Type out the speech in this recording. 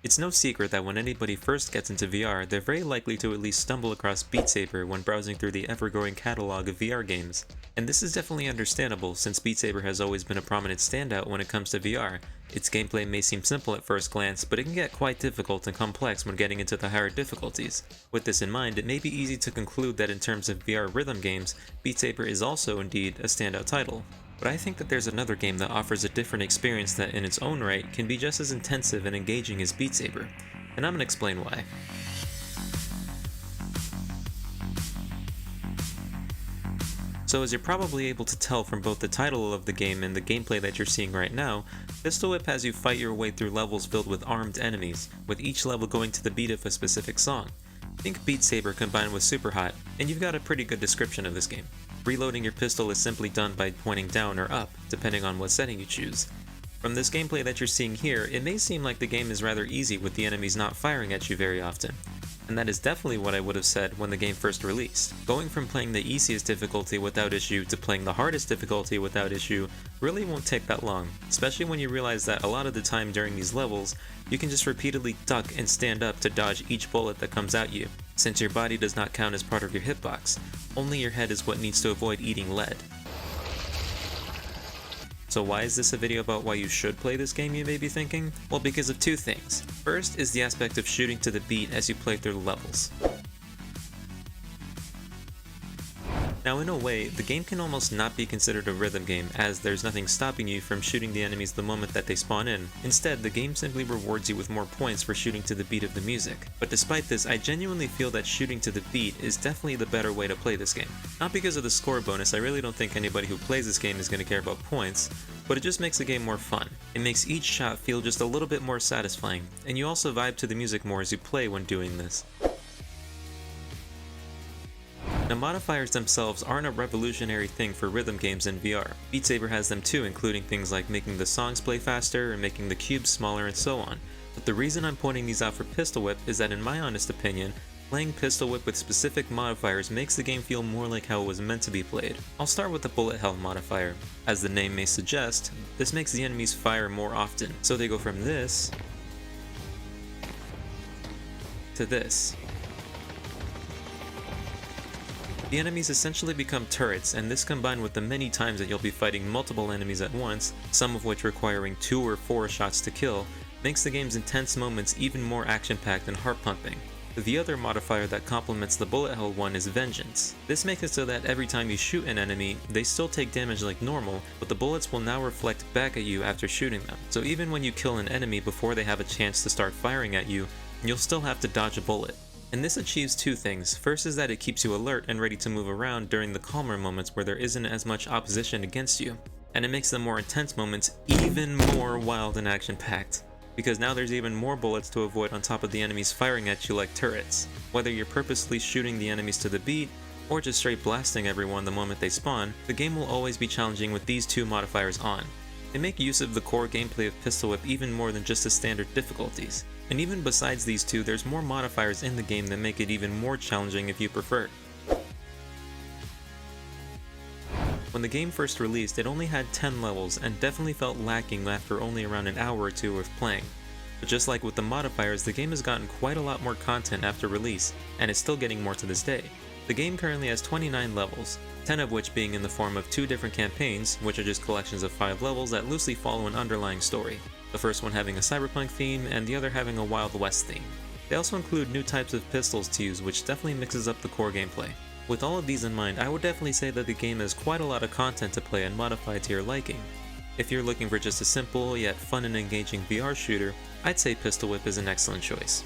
It's no secret that when anybody first gets into VR, they're very likely to at least stumble across Beat Saber when browsing through the ever-growing catalog of VR games. And this is definitely understandable since Beat Saber has always been a prominent standout when it comes to VR. Its gameplay may seem simple at first glance, but it can get quite difficult and complex when getting into the higher difficulties. With this in mind, it may be easy to conclude that in terms of VR rhythm games, Beat Saber is also indeed a standout title. But I think that there's another game that offers a different experience that in its own right can be just as intensive and engaging as Beat Saber, and I'm gonna explain why. So as you're probably able to tell from both the title of the game and the gameplay that you're seeing right now, Pistol Whip has you fight your way through levels filled with armed enemies, with each level going to the beat of a specific song. Think Beat Saber combined with Super Hot, and you've got a pretty good description of this game. Reloading your pistol is simply done by pointing down or up, depending on what setting you choose. From this gameplay that you're seeing here, it may seem like the game is rather easy with the enemies not firing at you very often. And that is definitely what I would have said when the game first released. Going from playing the easiest difficulty without issue to playing the hardest difficulty without issue really won't take that long, especially when you realize that a lot of the time during these levels, you can just repeatedly duck and stand up to dodge each bullet that comes at you, since your body does not count as part of your hitbox. Only your head is what needs to avoid eating lead. So why is this a video about why you should play this game, you may be thinking? Well, because of two things. First is the aspect of shooting to the beat as you play through the levels. Now in a way, the game can almost not be considered a rhythm game, as there's nothing stopping you from shooting the enemies the moment that they spawn in. Instead, the game simply rewards you with more points for shooting to the beat of the music. But despite this, I genuinely feel that shooting to the beat is definitely the better way to play this game. Not because of the score bonus, I really don't think anybody who plays this game is going to care about points, but it just makes the game more fun. It makes each shot feel just a little bit more satisfying, and you also vibe to the music more as you play when doing this. Now modifiers themselves aren't a revolutionary thing for rhythm games in VR. Beat Saber has them too, including things like making the songs play faster and making the cubes smaller and so on. But the reason I'm pointing these out for Pistol Whip is that in my honest opinion, playing Pistol Whip with specific modifiers makes the game feel more like how it was meant to be played. I'll start with the bullet hell modifier. As the name may suggest, this makes the enemies fire more often, so they go from this to this. The enemies essentially become turrets, and this combined with the many times that you'll be fighting multiple enemies at once, some of which requiring 2 or 4 shots to kill, makes the game's intense moments even more action-packed and heart-pumping. The other modifier that complements the bullet hell one is Vengeance. This makes it so that every time you shoot an enemy, they still take damage like normal, but the bullets will now reflect back at you after shooting them. So even when you kill an enemy before they have a chance to start firing at you, you'll still have to dodge a bullet. And this achieves two things. First is that it keeps you alert and ready to move around during the calmer moments where there isn't as much opposition against you. And it makes the more intense moments even more wild and action-packed, because now there's even more bullets to avoid on top of the enemies firing at you like turrets. Whether you're purposely shooting the enemies to the beat, or just straight blasting everyone the moment they spawn, the game will always be challenging with these two modifiers on. They make use of the core gameplay of Pistol Whip even more than just the standard difficulties. And even besides these two, there's more modifiers in the game that make it even more challenging if you prefer. When the game first released, it only had 10 levels and definitely felt lacking after only around an hour or two of playing. But just like with the modifiers, the game has gotten quite a lot more content after release, and is still getting more to this day. The game currently has 29 levels, 10 of which being in the form of 2 different campaigns, which are just collections of 5 levels that loosely follow an underlying story. The first one having a cyberpunk theme, and the other having a Wild West theme. They also include new types of pistols to use, which definitely mixes up the core gameplay. With all of these in mind, I would definitely say that the game has quite a lot of content to play and modify to your liking. If you're looking for just a simple, yet fun and engaging VR shooter, I'd say Pistol Whip is an excellent choice.